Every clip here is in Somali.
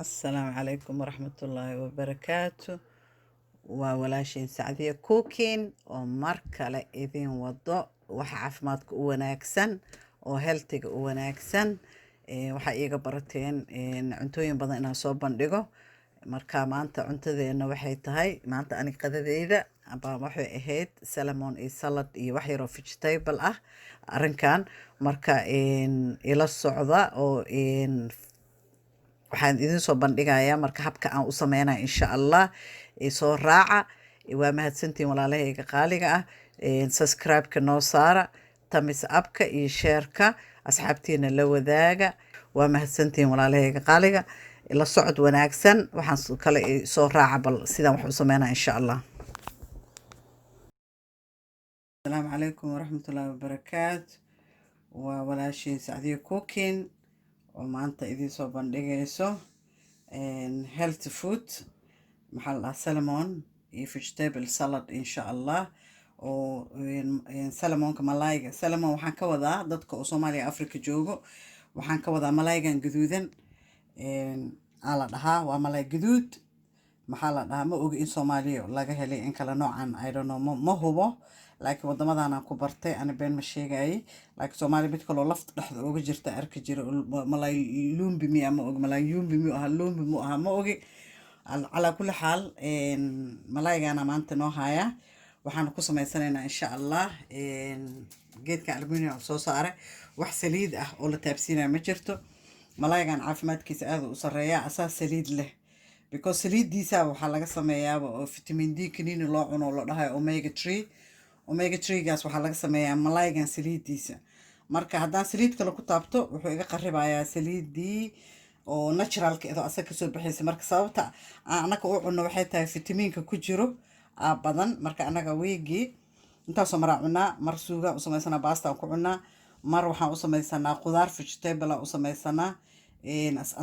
السلام عليكم ورحمة الله وبركاته. ووالاشين سعدية كوكين ومركة لإذين وضع وحعفماتك وناكسن وهلتك وناكسن waxa iiga barateen cuntooyin badan inaan soo bandhigo marka maanta cuntadeena waxay tahay maanta aniga qadadeyda aba waxay ahayd salmon iyo salad iyo wax yar oo vegetable ah arrinkan marka ila socda oo waxaan idin soo bandhigayaa marka habka aan u sameynaa insha Allah soo raaca waa mahadsantiin walaalahayga qaaliga ah subscribe-ka noo saara thumbs up-ka iyo share-ka asxaabtiina la wadaaga waa mahadsantiin walaalahayga qaaliga la socod wanaagsan waxaan kale soo raaca bal sidaan wax u sameynaa insha Allah. السلام عليكم ورحمة الله وبركاته ووالاشين سعدية كوكين ومانتا إذي سو بندقيسو healthy food محل سلمون vegetable salad إن شاء الله و سلمون كملايقة سلمون وحان كوضا دادك وصومالي أفريكا جوغو وحان كوضا ملايقة قدودن على دها وملاي قدود محل دها ما أوغي إن صوماليو لاقا هلي إن كلا نوعا I don't know ما هو laakiin wadamadan aan ku bartay ana been ma sheegay laakiin Soomaali mid kale oo lafta dhaxda uga jirta arki jira malay lumbi mi ama og malay lumbi mi aha lumbi mu aha ma ogi ala kulli xaal malaygana maanta noo haya waxaan ku sameysanaynaa insha Allah geedka aluminium soo saare wax saliid ah oo la taabsiinaa ma jirto malaygan caafimaadkiisa aad u sareeya asaas saliid leh because saliidiisa waxa laga sameeyaa oo vitamin D kaniini loo cuno oo la dhahay omega 3 gaas waxa laga sameeyaa malaygan saliidiisa marka haddaan saliid kale ku taabto wuxuu iga qaribayaa saliidii oo naturalka ah asaga ka soo bixaysa marka sababta anaga u cunno waxay tahay fitamiinka ku jiro badan marka anaga weegi inta soo cunaa mar suuga u sameysana pasta ku cunaa mar waxaan u sameysanaa qudaar vegetable u sameysanaa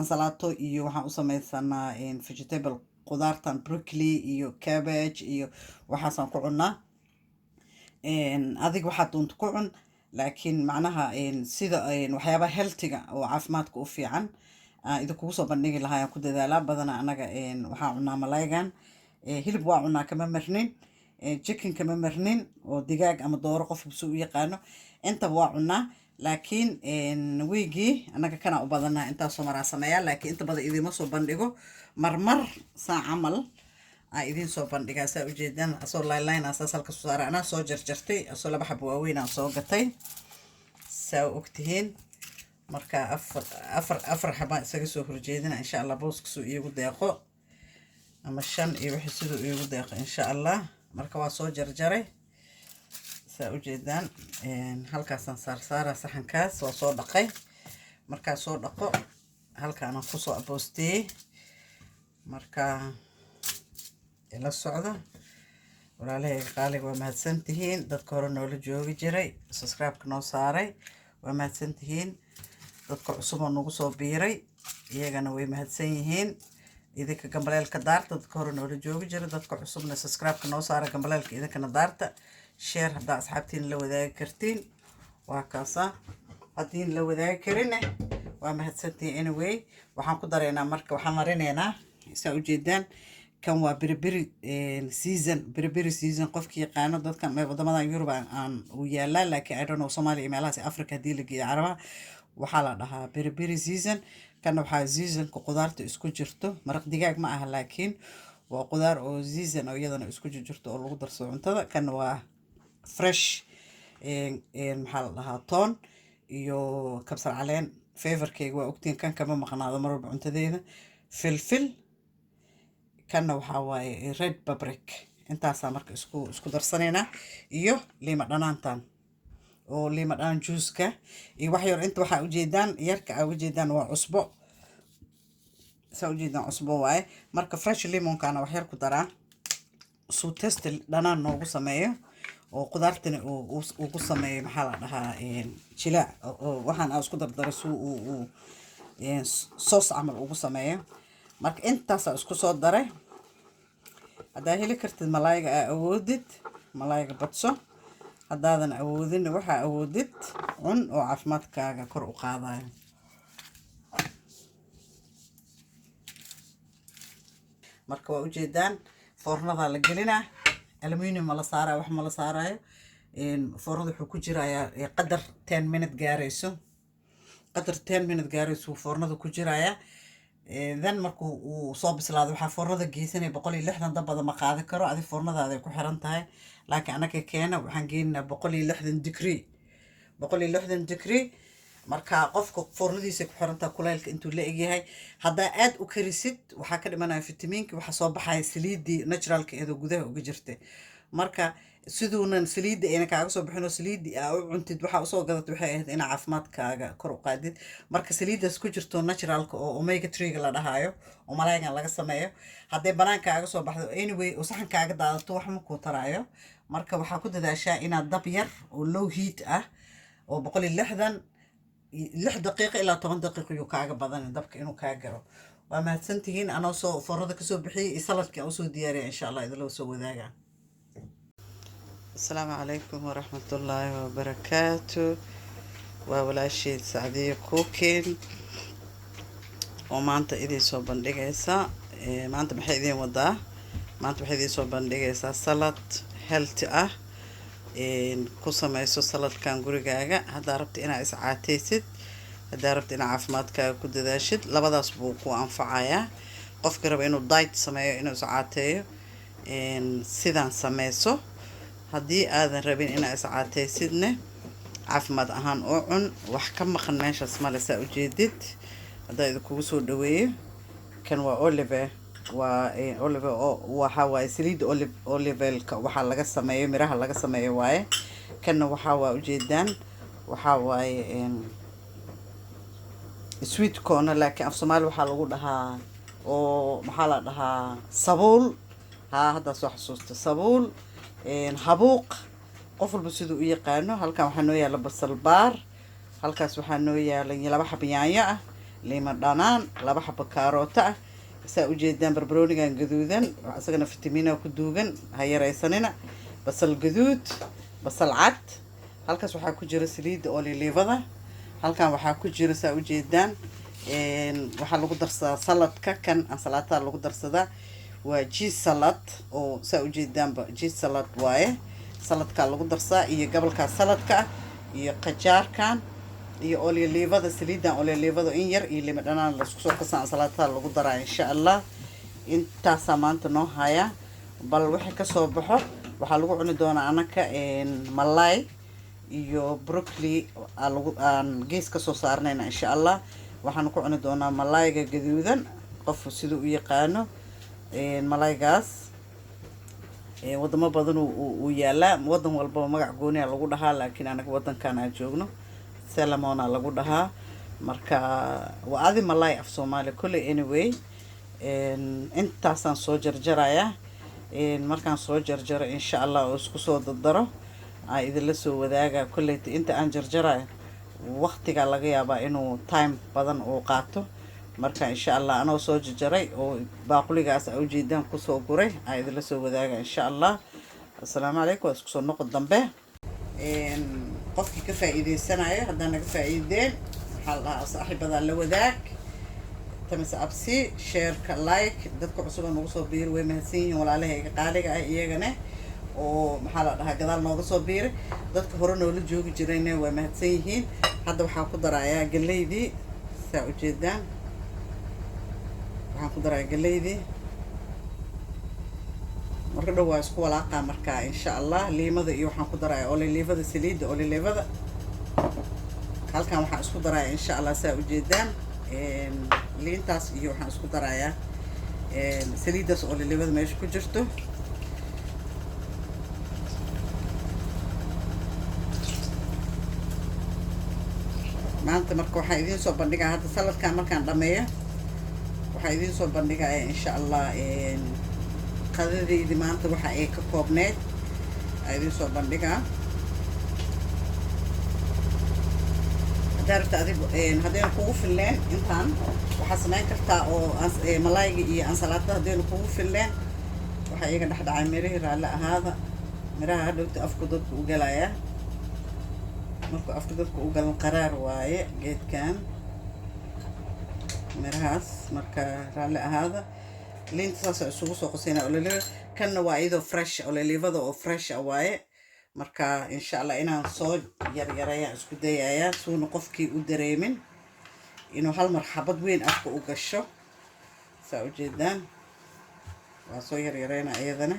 ansalato iyo waxaan u sameysanaa vegetable qudaartan broccoli iyo cabbage iyo waxaasan ku cunaa adig waxaad doonto ku cun laakiin macnaha sida waxyaabaha healthiga oo caafimaadka u fiican idinku soo bandhigi lahaa ku dadaalaa badana anaga waxaan cunaa malaygan hilib waa cunaa kama marnin chicken kama marnin oo digaag ama dooro qof soo u yaqaano inta waa cunaa laakiin weegi anaga kana u badanaa inta soo maraa sameeyaa laakiin inta badan idima soo bandhigo marmar saac amal idin soo bandhigaa saa u jeedaan asoo line asaas halka soo saara ana soo jarjartay asoo laba xabo waaweyn aan soo gatay saa ogtihiin marka afar xabo isaga soo horjeedina insha Allah booska soo iigu deeqo ama shan iyo wixii sidoo iigu deeqo insha Allah marka waa soo jarjaray saa u jeedaan halkaasaan saara saxankaas waa soo dhaqay marka soo dhaqo halkaan aan ku soo aboostay marka ila socda walaalahayga qaaliga waa mahadsantihiin dadka hore noola joogi jiray subscribe-ka noo saaray waa mahadsantihiin dadka cusub oo nagu soo biiray iyagana way mahadsan yihiin idinka gambaleelka daarta dadka hore noola joogi jiray dadka cusubna subscribe-ka noo saaray gambaleelka idinkana daarta share haddaa asxaabtiin la wadaagi kartiin waa kaasa haddiin la wadaagi karine waa mahadsantihiin anyway waxaan ku dareynaa marka waxaan marinaynaa saa u jeedaan kan waa beriberi season qofkii yaqaano dadkan wadamada Yurub aan u yaalaa laakiin I don't know Soomaaliya iyo meelahaas Afrika hadii la geeyo Carabaha waxaa la dhahaa beriberi season kan waxaa seasonka qudaarta isku jirto maraq digaag ma aha laakiin waa qudaar oo season oo iyadana isku jirto oo lagu darsado cuntada kan waa fresh maxaa la dhahaa toon iyo kabsar caleen favorkeyga waa ogtiin kan kama maqnaado mar walba cuntadeeda filfil kana waxa waaye red paprika intaas marka isku darsanayna iyo lima dhanaantan oo lima dhanaan juice-ka iyo wax yar inta waxa u jeedaan yarka u jeedaan waa cusbo saa u jeedaan cusbo waaye marka fresh lemon-kana wax yar ku daraa soo test dhanaan noogu sameeyo oo qudaartana uu ku sameeyo maxaa la dhahaa jilaac waxaan isku dardaray soo sauce amal ugu sameeyo marka intaas isku soo daray hadaa heli kartid malayga awoodid malayga badso hadaadan awoodin waxa awoodid cun oo caafimaadkaaga kor u qaadayo marka waa ujeedaan foornada la gelinaa aluminium ma la saarayo wax ma la saarayo foornada wuxuu ku jirayaa qadar 10 minute gaarayso qadar 10 minute gaarayso foornada ku jirayaa then markuu uu soo bislaado waxaa foornada geysanay 160 dabada ma qaadi karo adi foornadaada ay ku xiran tahay laakiin anaka keena waxaan geenaa 160 degree 160 degree marka qofka foornadiisa ku xiran tahay kulaylka intuu la egyahay hadaa aad u karisid waxaa ka dhimanaya fitamiinki waxa soo baxaya saliidii naturalka ee gudaha uga jirtay marka siduunan saliida ayna kaaga soo bixin oo saliidi aa u cuntid waxa usoo gadatay waxay ahayd in caafimaadkaaga kor u qaadid marka saliidaas ku jirto naturalka oo omega 3 ga la dhahayo oo malaygan laga sameeyo haday banaankaaga soo baxdo anyway oo saxankaaga daadato wax ma ku taraayo marka waxaa ku dadaashaa inaad dab yar oo low heat ah oo 160 6 daqiiqo ilaa 10 daqiiqo yuu kaaga badan dabka inuu kaa garo waa mahadsantihiin anoo soo foornada kasoo bixiyay saladka u soo diyaariya insha Allah idin soo wadaaga السلام عليكم ورحمة الله وبركاته وولاشي سعدية كوكين ومانتا إذي سو بندقيسا مانتا محي إذي ودا مانتا محي إذي سو بندقيسا سلط هيلتي كوسا مايسو سلط كان قريقاقا هدا ربت إنا إسعاتيسد هدا ربت إنا عافماتكا كودداشد لبدا سبوكو أنفعايا قفك رب إنو دايت سمايو إنو إسعاتيو سيدان سميسو haddii aadan rabin inaa iscaataysidne caafimaad ahaan oo cun wax ka maqan meeshaas male saa ujeedid haddaa idinkugu soo dhaweeyo kan waa olive oo waxa waaye saliid olivelka waxaa laga sameeyo miraha laga sameeyo waaye kanna waxaa waa ujeedaan waxaa waaye sweet corn laakiin af Soomaali waxaa lagu dhahaa oo maxaa la dhahaa sabuul hadda soo xasuusta sabuul habuuq qof walba sidoo u yaqaano halkan waxa noo yaala basal baar halkaas waxa noo yaala 2 xabo yaanyo ah liima dhanaan 2 xabo kaarooto ah saa u jeedaan barbaroonigan gaduudan asagana fitamiina ku duugan ha yareysanina basal gaduud basal cad halkaas waxa ku jira saliida olive-da halkan waxa ku jira saa u jeedaan waxa lagu darsadaa saladka kan ansalata lagu darsadaa waa cheese salad oo saa u jeedaanba cheese salad waaye saladka lagu darsaa iyo gabalka saladka iyo qajaarkan iyo olive-da saliidan olive-da in yar iyo lima dhanaan la isku soo qasan salata lagu daraa insha Allah intaas maanta noo haya bal wixii ka soo baxo waxa lagu cuni doonaa anaka malay iyo broccoli aan gees ka soo saarnayna insha Allah waxaan ku cuni doonaa malayga gaduudan qof sidoo u yaqaano malaygaas wadamo badan uu yaala wadan walba magac gooni ah lagu dhahaa laakiin anaga wadankan aan joogno salmon lagu dhahaa marka waa adi malay af Soomaali kulli anyway intaasaan soo jarjaraya markaan soo jarjaro insha Allah oo isku soo dardaro ay idin la soo wadaaga kulli inta aan jarjarayo waqtiga laga yaabaa inuu time badan uu qaato marka insha Allah anoo soo jarjaray oo baaquligaas u jeedaan ku soo guray ay idin la soo wadaaga insha Allah assalaamu alaykum isku soo noqon dambe qofkii ka faa'iideysanayo haddana naga faa'iideen waxa la saaxiibada la wadaag tamas absi share ka like dadka cusub oo nagu soo biir way mahadsan yihiin walaalahayga qaaliga ah iyagana oo maxaa la dhahaa gadaal nooga soo biiray dadka hore noola joogi jirayna way mahadsan yihiin hadda waxaan ku darayaa galeydii saa u jeedaan waxaan ku daraa galeydii marka dhow waa isku walaaqa marka insha Allah liimada iyo waxaan ku darayaa olive-da saliida olive-da halkan waxaan isku darayaa insha Allah saa u jeedaan liintaas iyo waxaan isku darayaa saliidaas olive-da meesha ku jirto maanta marka waxaan idin soo bandhigaa hadda saladkan markaan dhameeyo waxaan idin soo bandhigayaa insha Allah qadadaydi maanta waxa ay ka koobneed idin soo bandhigaa darta adigu hadeen kugu filleen intaan waxa sameyn kartaa oo malayga iyo ansalaatada hadeen kugu filleen waxa iyaga dhaxdhacay miraha raala ahaada miraha hadhowta afku dadku u galaya marka afku dadku u galan qaraar waaye geedkan mirahaas marka raali ahaada liinta saas isugu soo qasayna ololiva kanna waa iyadoo fresh ololivada oo fresh waaye marka insha Allah inaan soo yaryareeya isku dayayaa suuna qofkii u dareemin inuu hal mar xabad weyn afka u gasho saa u jeedaan waa soo yaryareena iyadana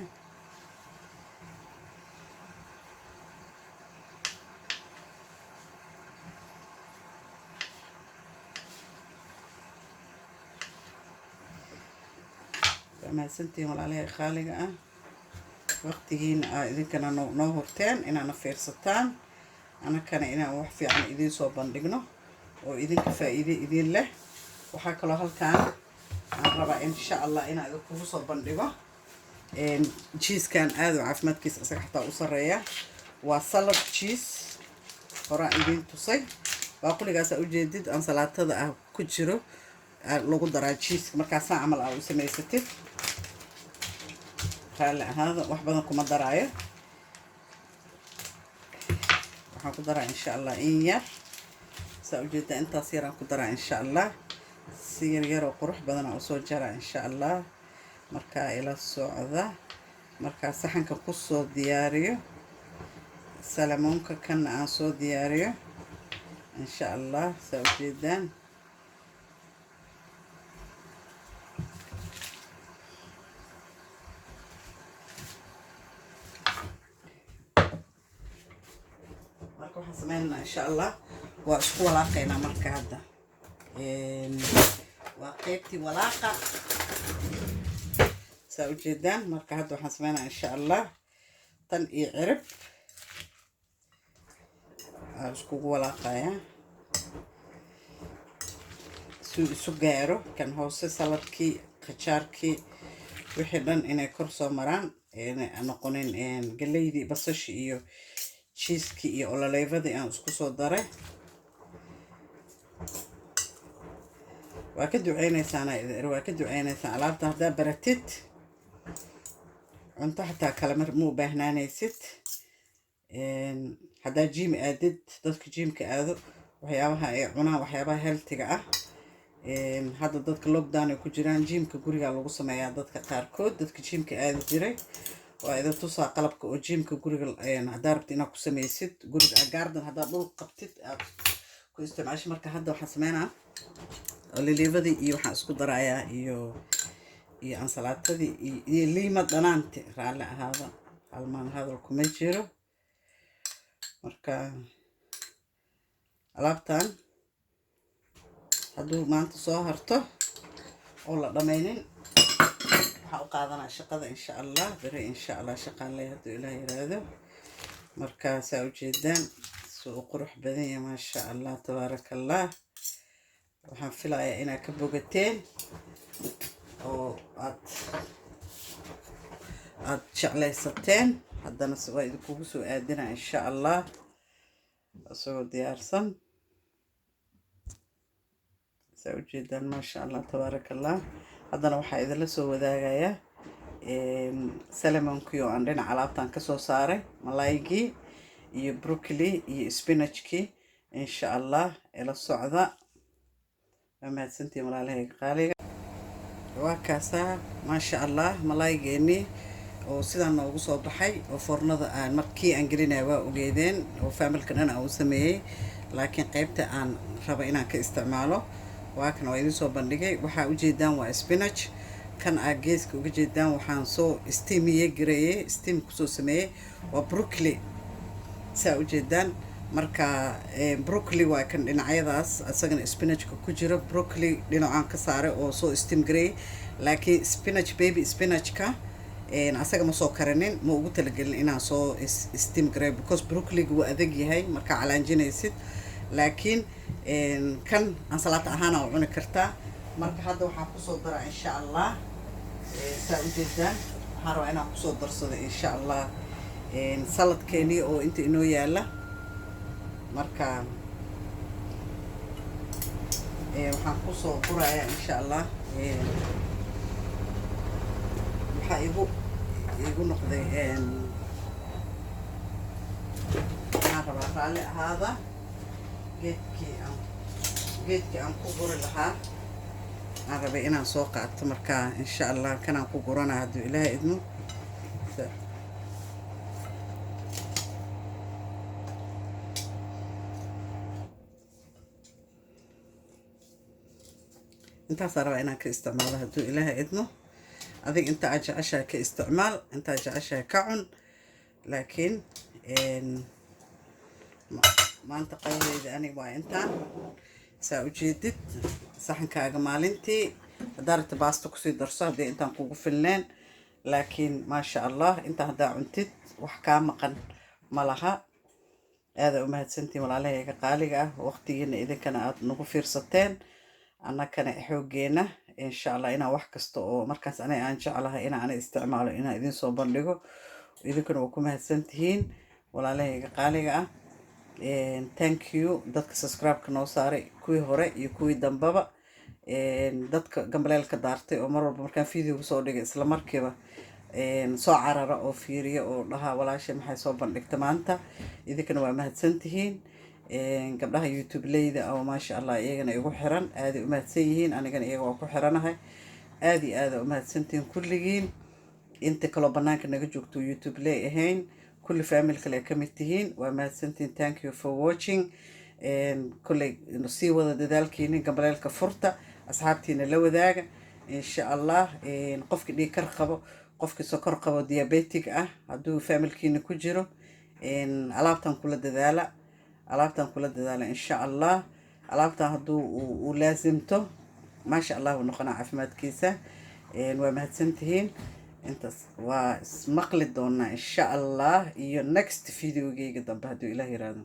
mahadsantiin walaalahay qaaliga ah waqtigiina idinkana noo horteen inaana fiirsataan anakana inaan wax fiican idiin soo bandhigno oo idinka faa'iido idin leh waxaa kaloo halkaan aan rabaa insha Allah inaan idinku soo bandhigo cheese-kan aad u caafimaadkiisa isaga xataa u sareeya waa salad cheese horaan idiin tusay baaquligaas u jeedid aan salaatada ah ku jiro lagu daraa cheese markaasaan camal u samaysatid قال هذا واحد بدن كم دراية وحنقول درا إن شاء الله إياه سأوجد أنت صير أنقول درا إن شاء الله سير يرو قروح بدن أوصل جرا إن شاء الله مركا إلى الصعدة مركا صحن كقصة دياريو سلامون كان عصو دياريو إن شاء الله سأوجد سمعنا إن شاء الله وأشكو ولاقينا مركا هذا وقيبتي ولاقة سوي جدا مركا هذا وحسمعنا إن شاء الله طنقي عرب أشكو ولاقة يا سجارو كان هو سلطكي خشاركي وحدن إنه كرسو مران إنه أنا قنين قليدي بسش إيو cheese-ki iyo ololevada aan isku soo daray waa ka duceynaysaa alaabta haddaa baratid cunto xataa kale mar muu baahnaanaysid haddaa jiim aadid dadka jiimka aado waxyaabaha ay cunaan waxyaabaha healthiga ah hadda dadka lockdown ay ku jiraan jiimka guriga lagu sameeyaa dadka qaarkood dadka jiimka aadi jiray وإذا توصل قلبك وجيمك قريب داربت إنك سميسد قريب أجاردن هذا دول قبتت كويس معلش مركه هذا وحسمينا اللي ليفدي إيو حاسكو درايا إيو أنسلات هذه اللي ما دنانت رعلا هذا المان هذا الكوميجيرو مركه لابتان هذا ما أنت صهرته والله ضمينين وقاعدنا شقة إن شاء الله بري إن شاء الله شقة الله يهدو إلهي هذا مركز جدا سوق قروح بدنيا ما شاء الله تبارك الله وحنفلها إنا كبوقتين أو عاد شعلي ستين حدنا سوى يدكوبس وآدنا إن شاء الله سوى ديارسن سوى جدا ما شاء الله تبارك الله haddana waxaa idinla soo wadaagayaa salamonkii oo aan dhinaca alaabtan ka soo saaray malaygii iyo broccoli iyo spinachkii insha Allah ila socda mahadsantiin walaalahay qaaliga waa kaasa ma sha Allah malaygeeni oo sidaan noogu soo baxay oo fornada aan markii aan gelinay waa ogeedeen oo familkan aan u sameeyay laakiin qaybta aan raba inaan ka isticmaalo وأكن ويدي سو بندقي وحا وجدان واسبيناش كان أجهز وجدان وحان سو استيمية جريه استيم كسو سمية وبروكلي سو جدان مركا بروكلي وكان إن عيداس أسجن اسبيناش كوجرا بروكلي لأنه عن كسارة أو سو استيم جري لكن سبيناش بيبي سبيناش كا إن أسجن مسو كرنين موجود لقل إنها سو استيم جري because بروكلي هو أذجي هاي مركا على جنسيت لكن كان أنسلات أهانا وعنا كرتا مركا هذا وحاكسو درا إن شاء الله ساو جدا هارو أنا حاكسو درسو إن شاء الله سلط كيني أو إنت إنو يالا مركا وحاكسو درا إن شاء الله وحايبو يقول نقضي هذا geedkii aan ku guri lahaa aan rabay inaan soo qaato markaa insha allah kanaan ku gurana hadduu ilaahay idmo. intaasaan rabaa inaan ka isticmaalo hadduu ilaahay idmo. adig inta aad jeceshahay ka isticmaal, inta aad jeceshahay ka cun. laakiin maanta qaybeyda aniga waa intaan saa u jeedid saxankaaga maalintii haddaa rabta baasto kusii darso haddii intaan kugu filneen. laakiin maasha allah inta haddaa cuntid wax kaa maqan ma laha. aada u mahadsantiin walaalahayga qaaliga ah, waqtigiina idinkana aad nagu fiirsateen, annakana xooggeena insha allah inaan wax kasta oo markaas aniga aan jeclahay inaan isticmaalo inaan idin soo bandhigo. idinkuna waa ku mahadsantihiin walaalahayga qaaliga ah. thank you dadka subscribe-ka noo saaray, kuwii hore iyo kuwii dambaba, dadka gambaleelka daartay oo mar walba markaan video soo dhigay isla markiiba soo carara oo fiiriya oo dhaha walaashay maxay soo bandhigta maanta. idinkana waa mahadsantihiin. gabdhaha youtube leyda oo maasha allah iyagana igu xiran aaday u mahadsan yihiin, anigana iyaga waa ku xiranahay. aada iyo aada u mahadsantihiin kulligiin. inta kaloo banaanka naga joogto youtube ley ahayn kulli family kale ka mid tihiin, waa mahadsantihiin. thank you for watching. kulley sii wada dadaalkiina, gambaleelka furta, asxaabtiina la wadaaga insha allah. qofkii dhiig kar qabo, qofkii sokor qabo, diabetic ah hadduu familkiina ku jiro, alaabtan kula dadaala insha allah. alaabtan hadduu uu laasimto maasha allah uu noqonaa caafimaadkiisa. waa mahadsantihiin. intaas waa ismaqli doonaa insha allah iyo next videogeyga dambe hadduu ilaah yiraahdo.